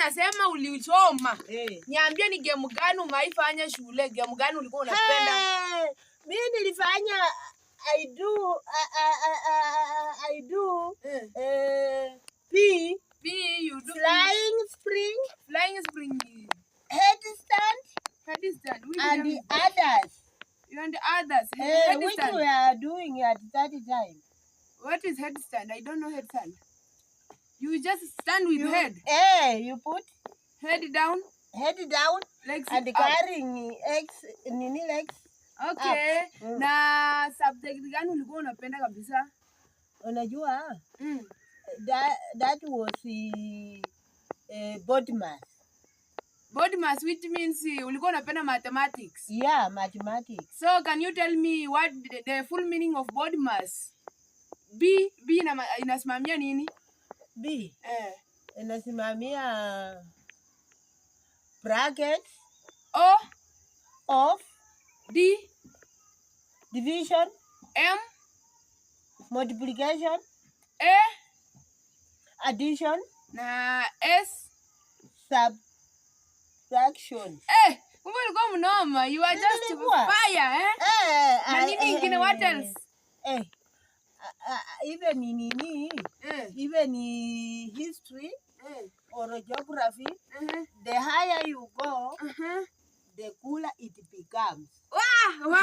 unasema ulisoma. Niambie ni game gani umeifanya shule? Game gani ulikuwa unapenda? Mimi nilifanya I do P you do flying spring, headstand and the others. And the others. Which we are doing at that time. What is headstand? I don't know headstand. You just stand with head. You put head down, legs and carrying legs. Okay. Na subject gani ulikuwa unapenda kabisa? Unajua? That was body mass. Body mass, which means ulikuwa unapenda mathematics. Yeah, mathematics. So can you tell me what the full meaning of body mass? B inasimamia nini? B inasimamia bracket of D division, M multiplication, A addition, na S subtraction. Kumbe ulikuwa mnoma. You are just fire, na nini ingine, what else? Even even history or geography, the higher you go, the cooler it becomes. Wow.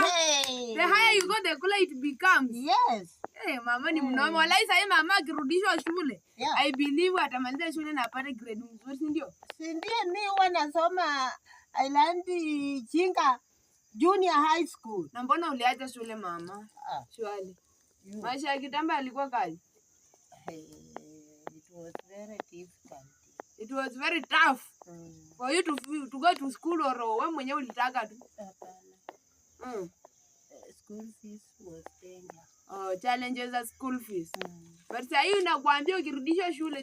The higher you go, the cooler it becomes. Yes. Mama ni mnoma. Walai sasa mama akirudishwa shule, I believe atamaliza shule na apate grade nzuri, si ndio? Si ndio, mimi huwa nasoma Island Chinga Junior High School. Na mbona uliacha shule mama? Shwali. Maisha ya kitambo yalikuwa kali. It was very difficult. It was very tough for you to go to school, or wewe mwenyewe ulitaka tu? School fees was danger. Challenges of school fees. But sasa hiyo nakwambia ukirudisha shule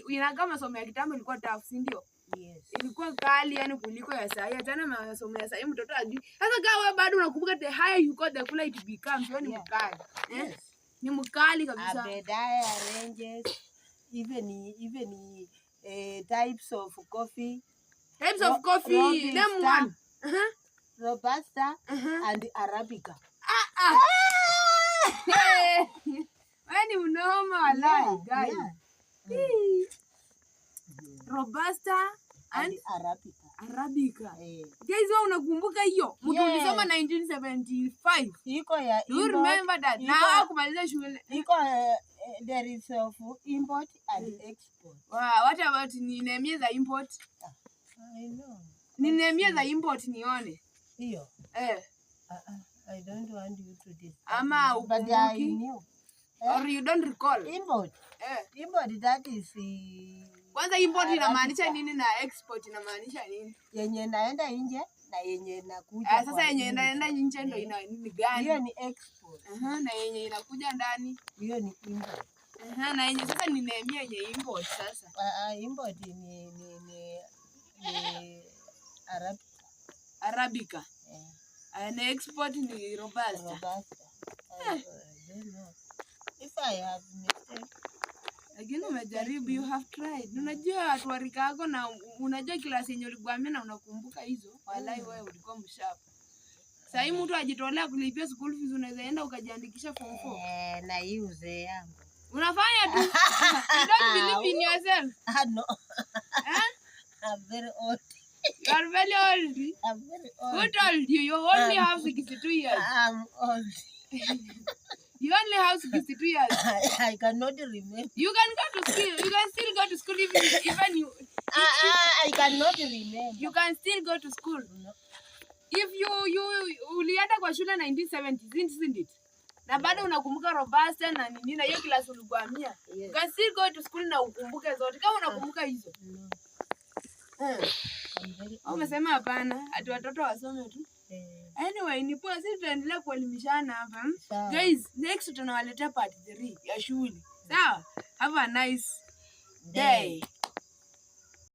inakaa masomo ya kitambo ilikuwa tough, si ndio? Yes. Ilikuwa kali yani kuliko ya sasa. Hata masomo ya sasa mtoto ajui. Sasa kama wewe bado unakumbuka the higher you go the cooler it becomes. Wewe ni mkali. Ni mkali kabisa. Abedaya ranges, even types of coffee. Types of coffee. Name one. Robusta and Arabica. Wewe ni mnoma walai guys. Robusta and Arabica. Guys, wewe unakumbuka hiyo? Mtu ulisoma 1975. Iko ya do you remember that? Na kumaliza shule. Iko there is of import and export. Wow, what about ninemie za import? I know. Ninemie za import nione. Hiyo. I don't want you to this. Ama ukumbuki? Or you don't recall? Import. Import, that is kwanza import inamaanisha nini na export inamaanisha nini? Yenye naenda nje na yenye inakuja. Sasa yenye inaenda nje ndio ina nini gani? Hiyo ni export. Na yenye inakuja ndani hiyo ni import. Na yenye sasa ninemia yenye import sasa. Import ni Arabica. Na export ni Robusta. I don't know. If I have mistake. Lakini umejaribu, you have tried. Unajua watu wa rika yako na unajua klasi yenye ulikuambia na unakumbuka hizo. Walai wewe ulikuwa mshapu. Sasa hii mtu ajitolea kulipia school fees, unaweza enda ukajiandikisha form 4. Na hii uzee yangu. Unafanya tu. You don't believe in yourself. No. I'm very old. You are very old. I'm very old. Who told you? You only have 62 years. I'm old. You only have 62 years. I cannot remember. You can go to school. You can still go to school even you. I cannot remember. You can still go to school. No. If you ulienda kwa shule 1970, isn't it? Na bado unakumbuka Robusta na nini na hiyo class ulikuamia. You can still go to school na ukumbuke zote. Kama unakumbuka hizo. Umesema hapana, ati watoto wasome tu. Anyway, ni poa, sisi tutaendelea kuelimishana hapa. Guys, next tunawaletea part 3 ya shule. Sawa? Have a nice day.